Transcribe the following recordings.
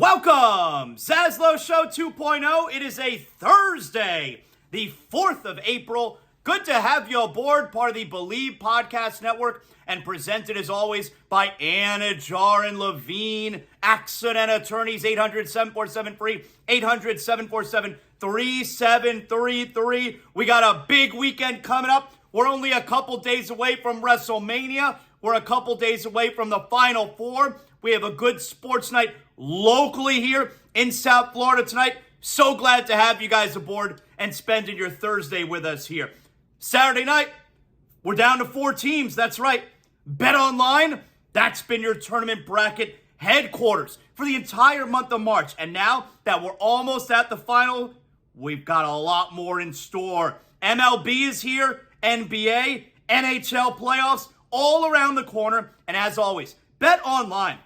Welcome, ZASLOW Show 2.0. It is a Thursday, the 4th of April. Good to have you aboard, part of the Believe Podcast Network, and presented as always by Anidjar and Levine, accident attorneys, 800-747-FREE, 800-747-3733. We got a big weekend coming up. We're only a couple days away from WrestleMania. We're a couple days away from the Final Four. We have a good sports night locally here in South Florida tonight. So glad to have you guys aboard and spending your Thursday with us here. Saturday night, we're down to 4 teams. That's right. Bet Online, that's been your tournament bracket headquarters for the entire month of March. And now that we're almost at the final, we've got a lot more in store. MLB is here, NBA, NHL playoffs, all around the corner. And as always, Bet Online,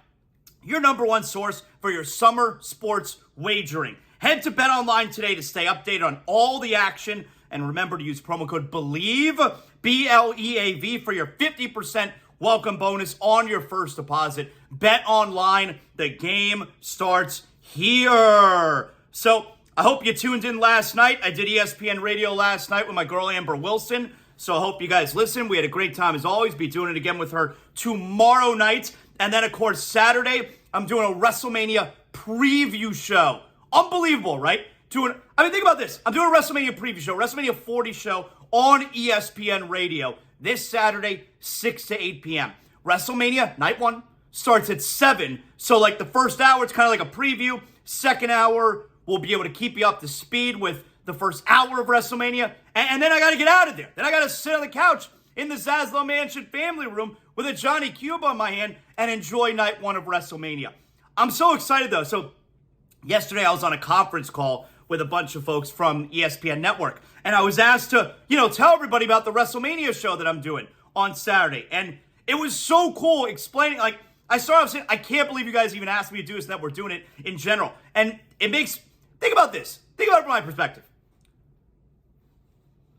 your number one source for your summer sports wagering. Head to Bet Online today to stay updated on all the action. And remember to use promo code BELIEVE, B-L-E-A-V, for your 50% welcome bonus on your first deposit. Bet Online, the game starts here. So I hope you tuned in last night. I did ESPN Radio last night with my girl Amber Wilson. So I hope you guys listen. We had a great time as always. Be doing it again with her tomorrow night. And then, of course, Saturday, I'm doing a WrestleMania preview show. Unbelievable, right? Think about this. I'm doing a WrestleMania preview show, WrestleMania 40 show on ESPN Radio this Saturday, 6 to 8 p.m. WrestleMania, night 1, starts at 7. So, like, the first hour, it's kind of like a preview. Second hour, we'll be able to keep you up to speed with the first hour of WrestleMania. And then I got to get out of there. Then I got to sit on the couch in the ZASLOW Mansion family room with a Johnny Cuba in my hand and enjoy night 1 of WrestleMania. I'm so excited, though. So yesterday I was on a conference call with a bunch of folks from ESPN Network, and I was asked to, tell everybody about the WrestleMania show that I'm doing on Saturday. And it was so cool explaining, I started off saying, I can't believe you guys even asked me to do this and that we're doing it in general. And it makes, think about this. Think about it from my perspective.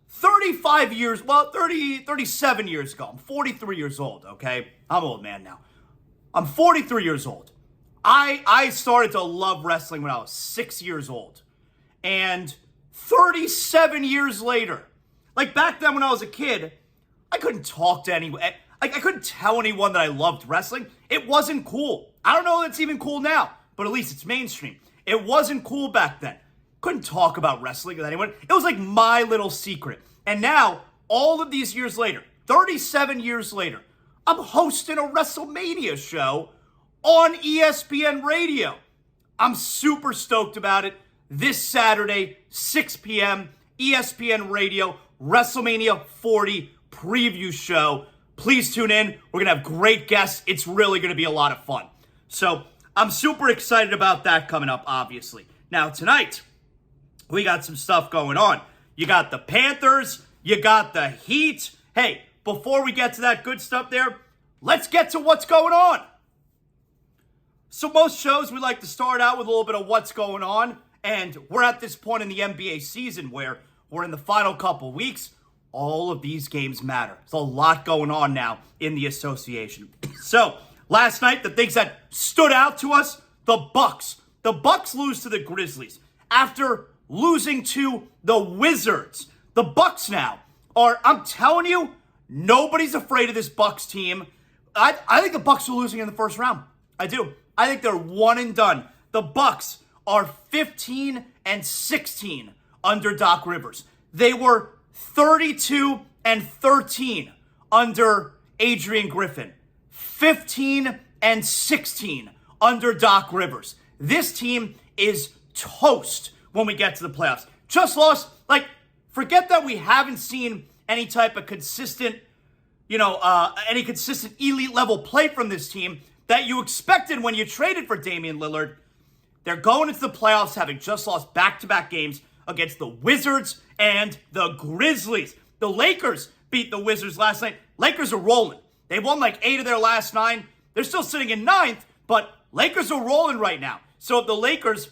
37 years ago, I'm 43 years old, okay? I'm an old man now. I'm 43 years old. I started to love wrestling when I was 6 years old. And 37 years later, like back then when I was a kid, I couldn't talk to anyone. I couldn't tell anyone that I loved wrestling. It wasn't cool. I don't know if it's even cool now, but at least it's mainstream. It wasn't cool back then. Couldn't talk about wrestling with anyone. It was like my little secret. And now, all of these years later, 37 years later, I'm hosting a WrestleMania show on ESPN Radio. I'm super stoked about it. This Saturday, 6 p.m., ESPN Radio, WrestleMania 40 preview show. Please tune in. We're going to have great guests. It's really going to be a lot of fun. So I'm super excited about that coming up, obviously. Now, tonight, we got some stuff going on. You got the Panthers. You got the Heat. Hey, before we get to that good stuff there, let's get to what's going on. So most shows, we like to start out with a little bit of what's going on. And we're at this point in the NBA season where we're in the final couple weeks. All of these games matter. There's a lot going on now in the association. So last night, the things that stood out to us, the Bucks. The Bucks lose to the Grizzlies after losing to the Wizards. The Bucks now are, I'm telling you, nobody's afraid of this Bucks team. I think the Bucks are losing in the first round. I do. I think they're one and done. The Bucks are 15-16 under Doc Rivers. They were 32-13 under Adrian Griffin. 15-16 under Doc Rivers. This team is toast when we get to the playoffs. Just lost, forget that we haven't seen any type of consistent, any consistent elite level play from this team that you expected when you traded for Damian Lillard. They're going into the playoffs having just lost back-to-back games against the Wizards and the Grizzlies. The Lakers beat the Wizards last night. Lakers are rolling. They won 8 of their last 9. They're still sitting in 9th, but Lakers are rolling right now. So if the Lakers,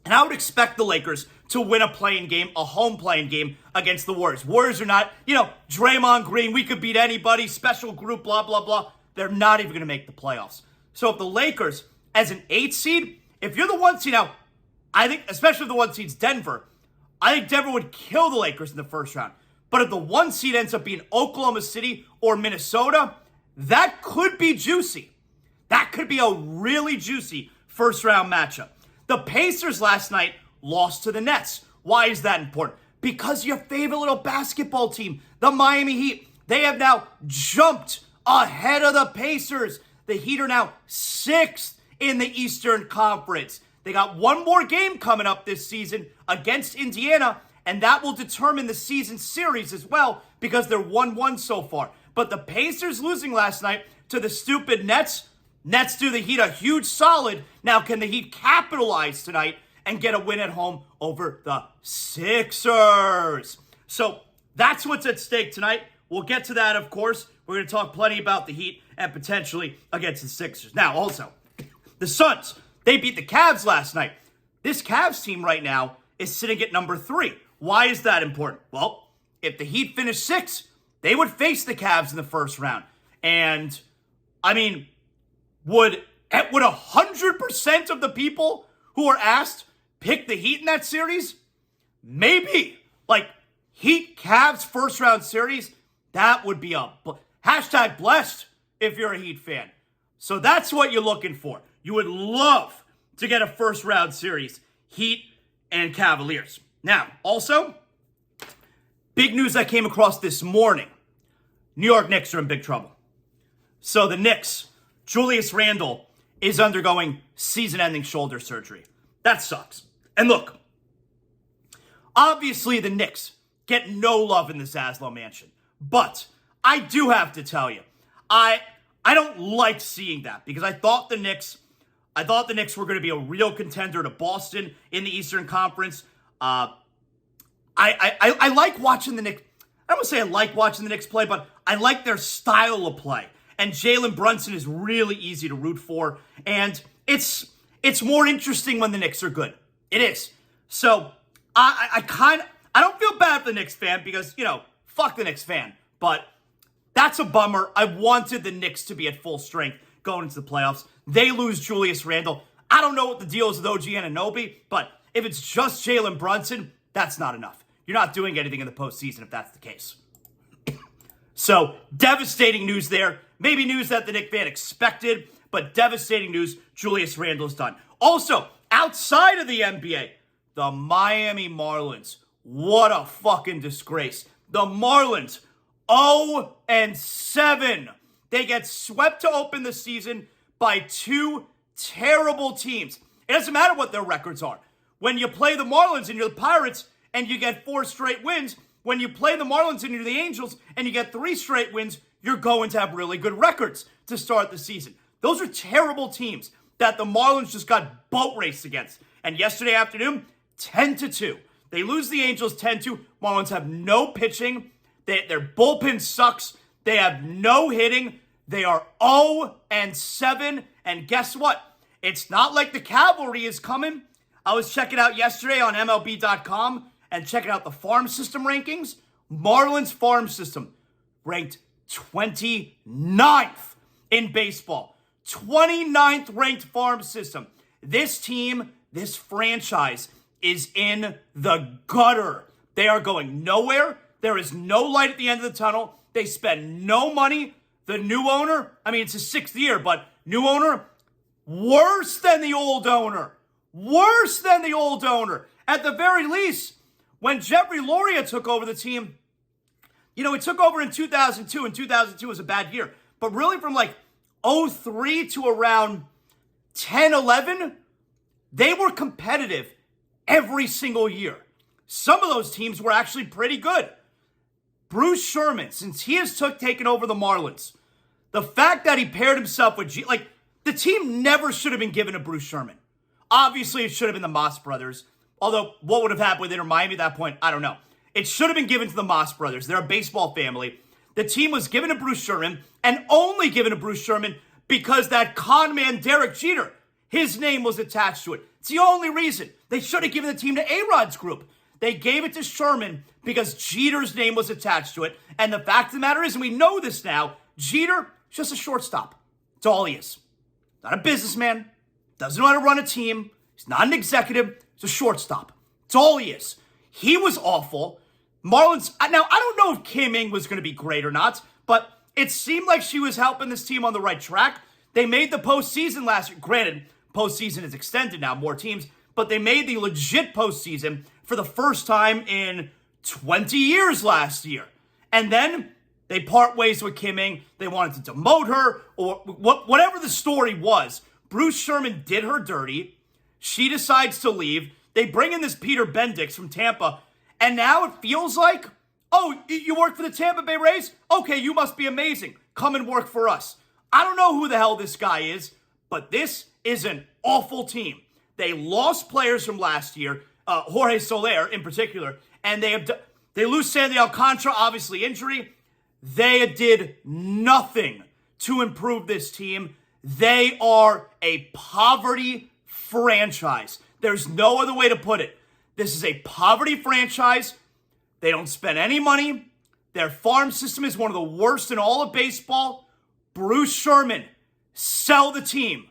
and I would expect the Lakers to win a playing game, a home playing game against the Warriors. Warriors are not, Draymond Green, we could beat anybody, special group, blah, blah, blah. They're not even going to make the playoffs. So if the Lakers, as an 8 seed, if you're the one seed now, I think, especially if the one seed's Denver, I think Denver would kill the Lakers in the first round. But if the one seed ends up being Oklahoma City or Minnesota, that could be juicy. That could be a really juicy first round matchup. The Pacers last night lost to the Nets. Why is that important? Because your favorite little basketball team, the Miami Heat, they have now jumped ahead of the Pacers. The Heat are now 6th in the Eastern Conference. They got one more game coming up this season against Indiana, and that will determine the season series as well because they're 1-1 so far. But the Pacers losing last night to the stupid Nets do the Heat a huge solid. Now, can the Heat capitalize tonight and get a win at home over the Sixers? So that's what's at stake tonight. We'll get to that, of course. We're going to talk plenty about the Heat and potentially against the Sixers. Now, also, the Suns, they beat the Cavs last night. This Cavs team right now is sitting at number 3. Why is that important? Well, if the Heat finish 6th, they would face the Cavs in the first round. And, I mean, would 100% of the people who are asked pick the Heat in that series? Maybe. Like, Heat Cavs first round series, that would be a hashtag blessed if you're a Heat fan. So that's what you're looking for. You would love to get a first round series, Heat and Cavaliers. Now, also, big news that came across this morning. New York Knicks are in big trouble. So the Knicks, Julius Randle is undergoing season-ending shoulder surgery. That sucks. And look, obviously the Knicks get no love in the ZASLOW mansion. But I do have to tell you, I don't like seeing that because I thought the Knicks were going to be a real contender to Boston in the Eastern Conference. I like watching the Knicks. I don't want to say I like watching the Knicks play, but I like their style of play. And Jalen Brunson is really easy to root for. And it's more interesting when the Knicks are good. It is. So I don't feel bad for the Knicks fan because, fuck the Knicks fan. But that's a bummer. I wanted the Knicks to be at full strength going into the playoffs. They lose Julius Randle. I don't know what the deal is with OG Anunoby, but if it's just Jalen Brunson, that's not enough. You're not doing anything in the postseason if that's the case. So, devastating news there. Maybe news that the Knicks fan expected, but devastating news, Julius Randle's done. Also, outside of the NBA, the Miami Marlins. What a fucking disgrace. The Marlins, 0-7. They get swept to open the season by 2 terrible teams. It doesn't matter what their records are. When you play the Marlins and you're the Pirates and you get 4 straight wins, when you play the Marlins and you're the Angels and you get 3 straight wins, you're going to have really good records to start the season. Those are terrible teams that the Marlins just got boat raced against. And yesterday afternoon, 10-2. They lose the Angels 10-2. Marlins have no pitching. Their bullpen sucks. They have no hitting. They are 0-7. And guess what? It's not like the cavalry is coming. I was checking out yesterday on MLB.com and checking out the farm system rankings. Marlins farm system ranked 29th in baseball. 29th ranked farm system. This team, this franchise is in the gutter. They are going nowhere. There is no light at the end of the tunnel. They spend no money. The new owner, it's his 6th year, but new owner, worse than the old owner. Worse than the old owner. At the very least, when Jeffrey Loria took over the team, he took over in 2002, and 2002 was a bad year. But really from 03 to around 10, 11, they were competitive every single year. Some of those teams were actually pretty good. Bruce Sherman, since he has taken over the Marlins, the fact that he paired himself with the team never should have been given to Bruce Sherman. Obviously, it should have been the Moss brothers. Although, what would have happened with Inter Miami at that point, I don't know. It should have been given to the Moss brothers. They're a baseball family. The team was given to Bruce Sherman, and only given to Bruce Sherman because that con man Derek Jeter, his name was attached to it. It's the only reason. They should have given the team to A-Rod's group. They gave it to Sherman because Jeter's name was attached to it. And the fact of the matter is, and we know this now, Jeter is just a shortstop. That's all he is. Not a businessman, doesn't know how to run a team. He's not an executive. He's a shortstop. That's all he is. He was awful. Marlins, now, I don't know if Kim Ng was going to be great or not, but it seemed like she was helping this team on the right track. They made the postseason last year. Granted, postseason is extended now, more teams, but they made the legit postseason for the first time in 20 years last year. And then they part ways with Kim Ng. They wanted to demote her, or whatever the story was. Bruce Sherman did her dirty. She decides to leave. They bring in this Peter Bendix from Tampa, and now it feels like, oh, you work for the Tampa Bay Rays? Okay, you must be amazing. Come and work for us. I don't know who the hell this guy is, but this is an awful team. They lost players from last year, Jorge Soler in particular, and they lose Sandy Alcantara, obviously injury. They did nothing to improve this team. They are a poverty franchise. There's no other way to put it. This is a poverty franchise. They don't spend any money. Their farm system is one of the worst in all of baseball. Bruce Sherman, sell the team.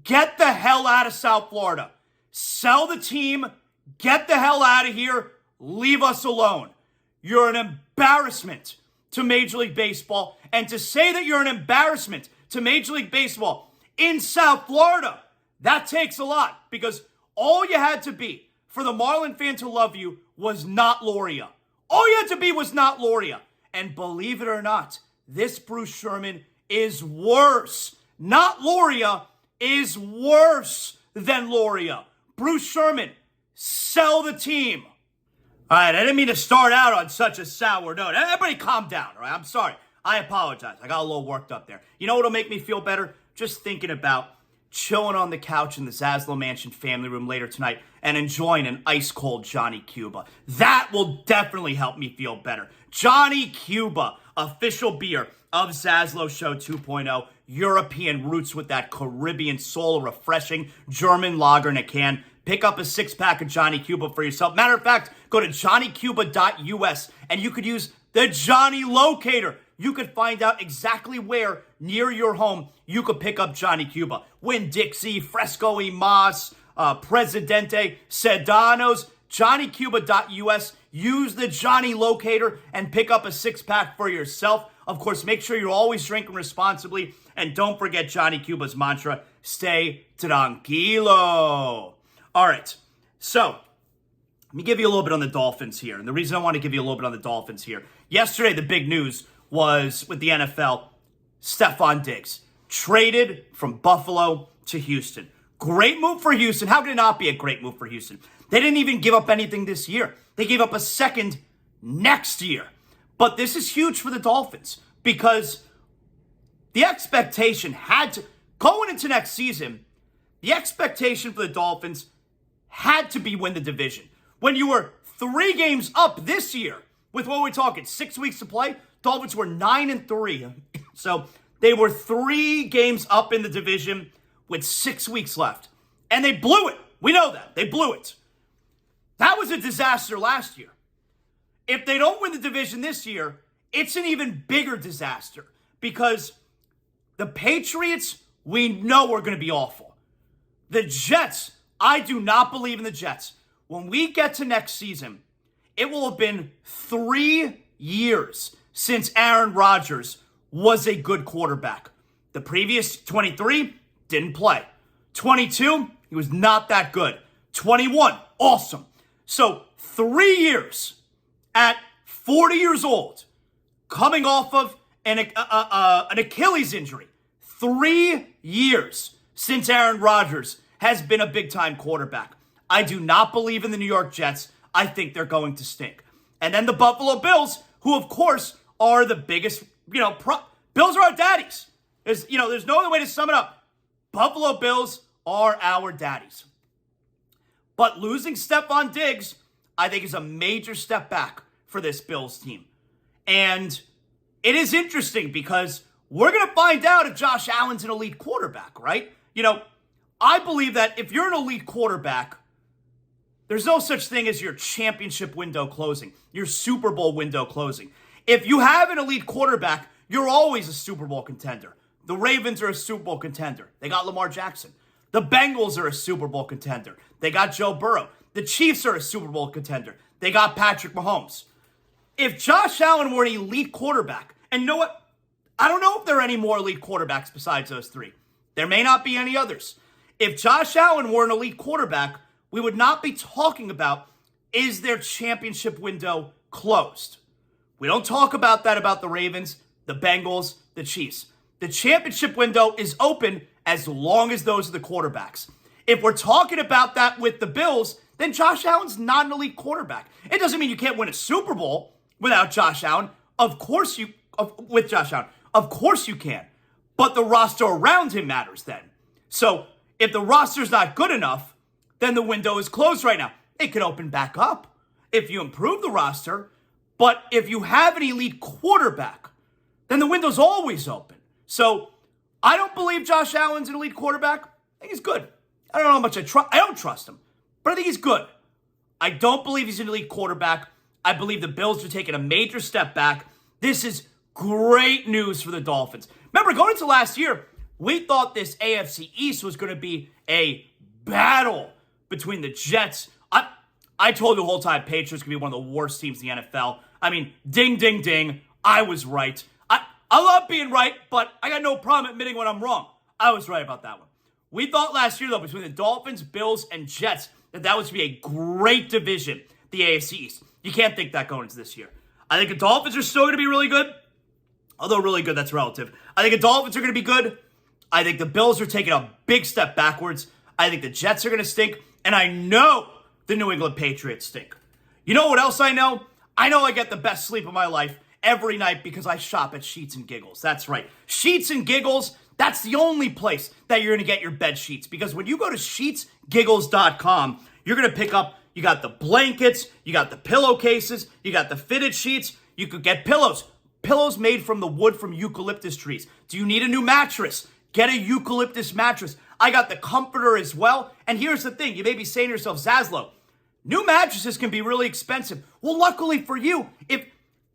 Get the hell out of South Florida. Sell the team. Get the hell out of here. Leave us alone. You're an embarrassment to Major League Baseball. And to say that you're an embarrassment to Major League Baseball in South Florida, that takes a lot, because all you had to be for the Marlin fan to love you was not Loria. All you had to be was not Loria. And believe it or not, this Bruce Sherman is worse. Not Loria is worse than Loria. Bruce Sherman, sell the team. All right, I didn't mean to start out on such a sour note. Everybody calm down, all right? I'm sorry. I apologize. I got a little worked up there. You know what'll make me feel better? Just thinking about chilling on the couch in the ZASLOW Mansion family room later tonight and enjoying an ice-cold Johnny Cuba. That will definitely help me feel better. Johnny Cuba, official beer of ZASLOW Show 2.0. European roots with that Caribbean soul, refreshing German lager in a can. Pick up a six-pack of Johnny Cuba for yourself. Matter of fact, go to johnnycuba.us and you could use the Johnny Locator. You could find out exactly where near your home you could pick up Johnny Cuba. Winn-Dixie, Fresco y Mas, Presidente, Sedanos, johnnycuba.us. Use the Johnny Locator and pick up a six-pack for yourself. Of course, make sure you're always drinking responsibly. And don't forget Johnny Cuba's mantra, stay tranquilo. All right, so let me give you a little bit on the Dolphins here. And the reason I want to give you a little bit on the Dolphins here, yesterday the big news was with the NFL, Stephon Diggs traded from Buffalo to Houston. Great move for Houston. How could it not be a great move for Houston? They didn't even give up anything this year. They gave up a second next year. But this is huge for the Dolphins because the expectation had to, going into next season, the expectation for the Dolphins had to be win the division. When you were 3 games up this year, with what we're talking, 6 weeks to play, Dolphins were 9-3. So they were 3 games up in the division with 6 weeks left. And they blew it. We know that. They blew it. That was a disaster last year. If they don't win the division this year, it's an even bigger disaster because the Patriots, we know, are going to be awful. The Jets, I do not believe in the Jets. When we get to next season, it will have been 3 years since Aaron Rodgers was a good quarterback. The previous 23 didn't play. 22, he was not that good. 21, awesome. So 3 years at 40 years old, coming off of an Achilles injury. 3 years since Aaron Rodgers has been a big-time quarterback. I do not believe in the New York Jets. I think they're going to stink. And then the Buffalo Bills, who, of course, are the biggest, Bills are our daddies. There's no other way to sum it up. Buffalo Bills are our daddies. But losing Stephon Diggs, I think, is a major step back for this Bills team. And it is interesting because we're going to find out if Josh Allen's an elite quarterback, right? I believe that if you're an elite quarterback, there's no such thing as your championship window closing, your Super Bowl window closing. If you have an elite quarterback, you're always a Super Bowl contender. The Ravens are a Super Bowl contender. They got Lamar Jackson. The Bengals are a Super Bowl contender. They got Joe Burrow. The Chiefs are a Super Bowl contender. They got Patrick Mahomes. If Josh Allen were an elite quarterback, and you know what? I don't know if there are any more elite quarterbacks besides those three. There may not be any others. If Josh Allen were an elite quarterback, we would not be talking about, is their championship window closed? We don't talk about that about the Ravens, the Bengals, the Chiefs. The championship window is open as long as those are the quarterbacks. If we're talking about that with the Bills, then Josh Allen's not an elite quarterback. It doesn't mean you can't win a Super Bowl without Josh Allen. With Josh Allen. Of course you can. But the roster around him matters then. So if the roster's not good enough, then the window is closed right now. It could open back up if you improve the roster. But if you have an elite quarterback, then the window's always open. So I don't believe Josh Allen's an elite quarterback. I think he's good. I don't know how much I don't trust him, but I think he's good. I don't believe he's an elite quarterback. I believe the Bills are taking a major step back. This is great news for the Dolphins. Remember, going into last year, we thought this AFC East was going to be a battle between the Jets. I told you the whole time Patriots could be one of the worst teams in the NFL. I mean, ding, ding, ding. I was right. I love being right, but I got no problem admitting when I'm wrong. I was right about that one. We thought last year, though, between the Dolphins, Bills, and Jets, that was to be a great division, the AFC East. You can't think that going into this year. I think the Dolphins are still going to be really good. Although really good, that's relative. I think the Dolphins are going to be good. I think the Bills are taking a big step backwards. I think the Jets are going to stink. And I know the New England Patriots stink. You know what else I know? I know I get the best sleep of my life every night because I shop at Sheets and Giggles. That's right. Sheets and Giggles, that's the only place that you're going to get your bed sheets. Because when you go to sheetsgiggles.com, you're going to pick up, you got the blankets, you got the pillowcases, you got the fitted sheets, you could get pillows. Pillows made from the wood from eucalyptus trees. Do you need a new mattress? Get a eucalyptus mattress. I got the comforter as well. And here's the thing. You may be saying to yourself, ZASLOW, new mattresses can be really expensive. Well, luckily for you, if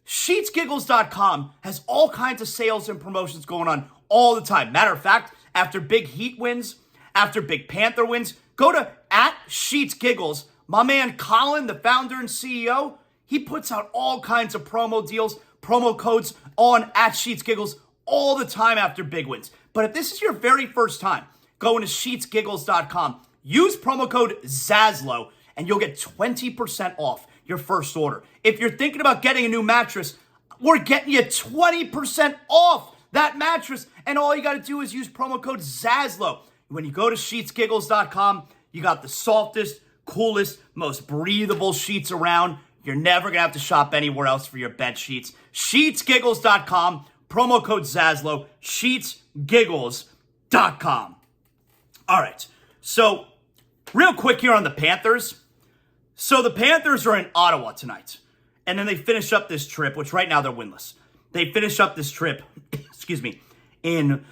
sheetsgiggles.com has all kinds of sales and promotions going on all the time. Matter of fact, after big Heat wins, after big Panther wins, go to @SheetsGiggles. My man Colin, the founder and CEO, he puts out all kinds of promo deals, promo codes on @SheetsGiggles all the time after big wins. But if this is your very first time going to sheetsgiggles.com, use promo code ZASLOW and you'll get 20% off your first order. If you're thinking about getting a new mattress, we're getting you 20% off that mattress. And all you got to do is use promo code ZASLOW. When you go to sheetsgiggles.com, you got the softest, coolest, most breathable sheets around. You're never going to have to shop anywhere else for your bed sheets. Sheetsgiggles.com, promo code ZASLOW, sheetsgiggles.com. All right, so real quick here on the Panthers. So the Panthers are in Ottawa tonight, and then they finish up this trip, which right now they're winless. They finish up this trip, in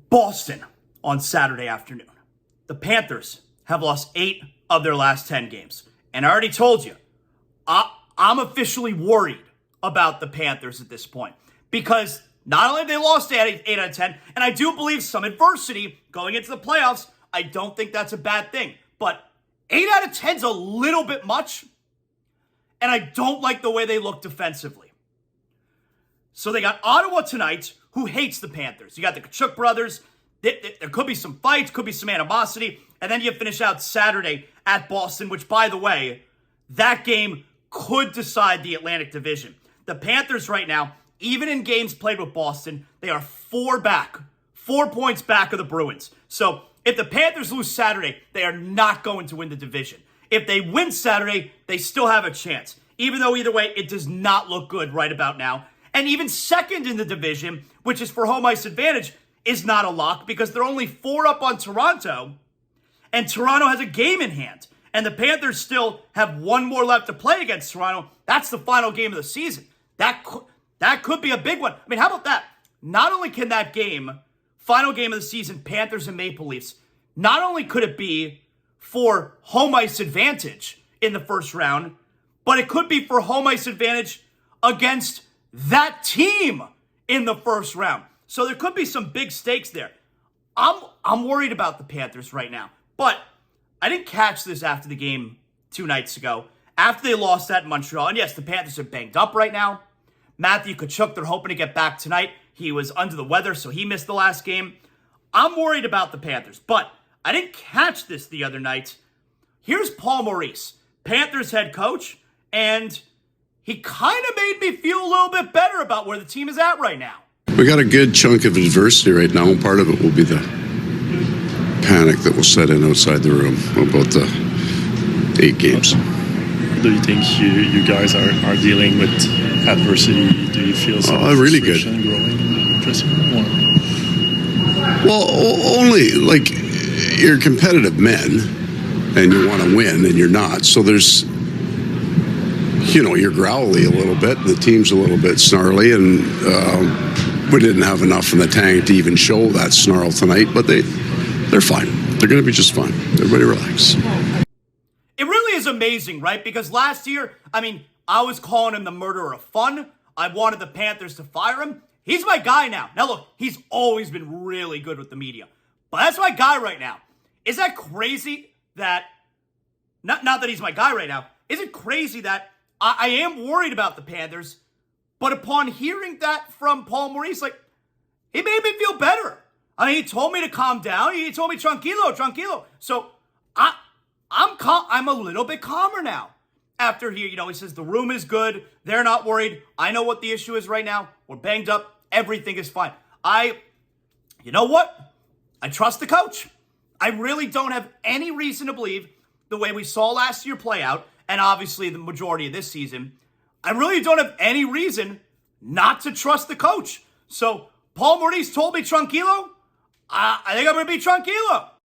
Boston on Saturday afternoon. The Panthers have lost 8 of their last 10 games. And I already told you, I'm officially worried about the Panthers at this point. Because not only have they lost 8 out of 10, and I do believe some adversity going into the playoffs, I don't think that's a bad thing. But 8 out of 10 is a little bit much, and I don't like the way they look defensively. So they got Ottawa tonight, who hates the Panthers. You got the Kachuk brothers. There could be some fights, could be some animosity, and then you finish out Saturday at Boston, which, by the way, that game could decide the Atlantic Division. The Panthers right now, even in games played with Boston, they are 4 points back of the Bruins. So if the Panthers lose Saturday, they are not going to win the division. If they win Saturday, they still have a chance. Even though either way, it does not look good right about now. And even second in the division, which is for home ice advantage, is not a lock because they're only 4 up on Toronto. And Toronto has a game in hand. And the Panthers still have 1 more left to play against Toronto. That's the final game of the season. That could be a big one. I mean, how about that? Not only can that game, final game of the season, Panthers and Maple Leafs, not only could it be for home ice advantage in the first round, but it could be for home ice advantage against that team in the first round. So there could be some big stakes there. I'm worried about the Panthers right now. But I didn't catch this after the game 2 nights ago. After they lost that in Montreal. And yes, the Panthers are banged up right now. Matthew Tkachuk, they're hoping to get back tonight. He was under the weather, so he missed the last game. I'm worried about the Panthers, but I didn't catch this the other night. Here's Paul Maurice, Panthers head coach, and he kind of made me feel a little bit better about where the team is at right now. We got a good chunk of adversity right now, and part of it will be the panic that will set in outside the room about the 8 games. Do you think you guys are dealing with adversity? Do you feel some really good growing in the dressing room? Well, only like you're competitive men and you want to win and you're not. So there's, you're growly a little bit. The team's a little bit snarly, and we didn't have enough in the tank to even show that snarl tonight. But they're fine. They're going to be just fine. Everybody relax. It really is amazing, right? Because last year, I was calling him the murderer of fun. I wanted the Panthers to fire him. He's my guy now. Now look, he's always been really good with the media. But that's my guy right now. Is that crazy that, not that he's my guy right now, is it crazy that I am worried about the Panthers, but upon hearing that from Paul Maurice, he made me feel better. He told me to calm down. He told me, tranquilo. So I'm a little bit calmer now. After he says the room is good. They're not worried. I know what the issue is right now. We're banged up. Everything is fine. You know what? I trust the coach. I really don't have any reason to believe the way we saw last year play out, and obviously the majority of this season, I really don't have any reason not to trust the coach. So Paul Maurice told me tranquilo. I think I'm going to be tranquilo.